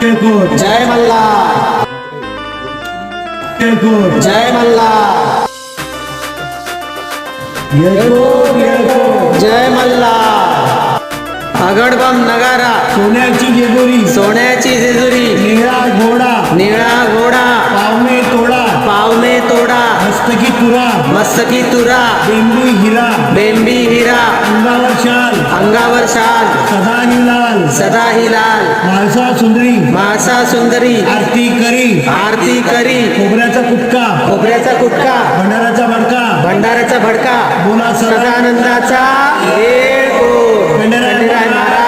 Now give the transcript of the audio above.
जय मल्हार, जय मल्हार, जय मल्हार. अगडबम नगारा, सोन्याची जेजुरी, सोन्याची जेजुरी, निळा घोडा, निळा घोडा, पावणे तोडा, पावणे तोडा, मस्तकी तुरा, मस्तकी तुरा, बेंबी हिरा, बेंबी हिरा, अंगावर शाल, अंगावर शाल, सदाही लाल, सदाही लाल, म्हाळसा सुंदरी, म्हाळसा सुंदरी, आरती करी, आरती करी, खोबऱ्याचा कुटका, खोबऱ्याचा कुटका, भंडाराचा मडका, भंडाराचा भडका, बोला सदानंदाचा वेळ हो. खंडेराय खंडेराय महाराज